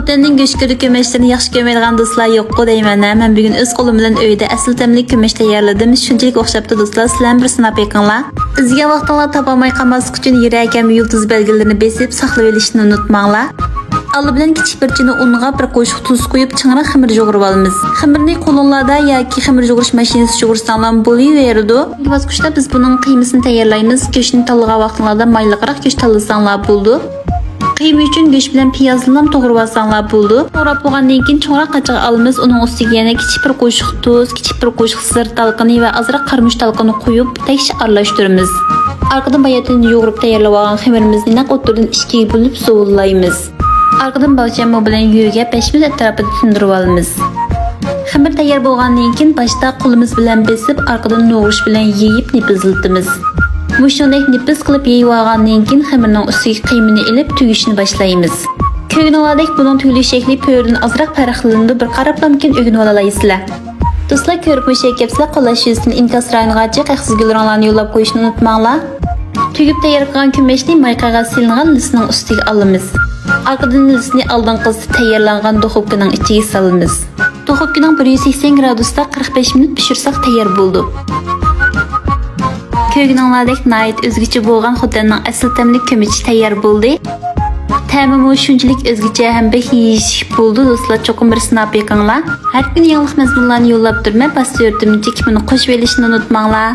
Xotinning go'shtkiri kömeşlerini yaxshi kömeydigan do'stlar yo'q-ku deyman. Men bugun o'z qo'lim bilan uyda asl tamli kömeş tayyorladim. Shunchalik o'xshabdi do'stlar. Sizlar bir sinab yiqinglar. Bizga vaqtinglar topolmay qolmaslik uchun yurakam yulduz belgilarini besib saqlab olishni unutmanglar. Alı bilan kichik bir chini unga bir qo'shiq tuz qo'yib chingriq ximir yo'g'irib olamiz. Ximirni qo'lingizda yoki ximir yo'g'irish mashinasida yo'g'irsanlar bo'laveradi. Bosqichda biz buning qiymasini tayyorlaymiz. Go'shtni tanlagan vaqtinglarda mayliqroq go'sht tanlasanlar bo'ldi. Qiyma uchun go'sht bilan piyozni ham to'g'rab olsanlar bo'ldi. To'g'rab bo'lgandan keyin cho'ngroq qachiq olamiz. Uning ustiga yana kichik bir qo'shiq tuz, kichik bir qo'shiq sir talqini va ozroq qarmush talqini qo'yib, tekshi aralashtiramiz. Arqadan bayatini yo'g'irib tayyorlab olgan ximirimizni naq o'tirdan ikkiga bo'lib sovullaymiz. Arqadan balchamo bilan yuviga 5 minut atrofida tindirib olamiz. Ximir tayyor bo'lgandan keyin boshda qo'limiz bilan besib, arqadan no'g'rish bilan yeyib nipizlatamiz. Mushundek nipiz qilib yeyib olgandan keyin ximirning ustiga qiymini ilib tugishni boshlaymiz. Ko'ngillardek buning tugilish shakli pördan ozroq farqlanadi. Bir qarab mumkin o'rganib olaysizlar. Do'stlar, ko'rib mushakapsizlar qo'llash yuzini inkas rayonigacha qaxsiz gulranglarni yo'llab qo'yishni unutmanglar. Tugib tayyor qilgan kömeshni mayqaga silingan lisning ustiga olamiz. Arqadan lisni oldin qizib tayyorlangan duxovkaning ichiga solamiz. Duxovkaning 180 gradusda 45 minut pishirsak tayyor bo'ldi. Ko'ngillardek nayt o'zgacha bo'lgan xotinning asl tamli kömechi tayyor bo'ldi. Ta'mimi shunchalik o'zgacha ham behish bo'ldi. Do'stlar, cho'qim bir sinab yiqinglar. Har kun yangi mazmunlarni yo'llab turmay, pastga o'rtimcha kimni qo'shib olishni unutmanglar.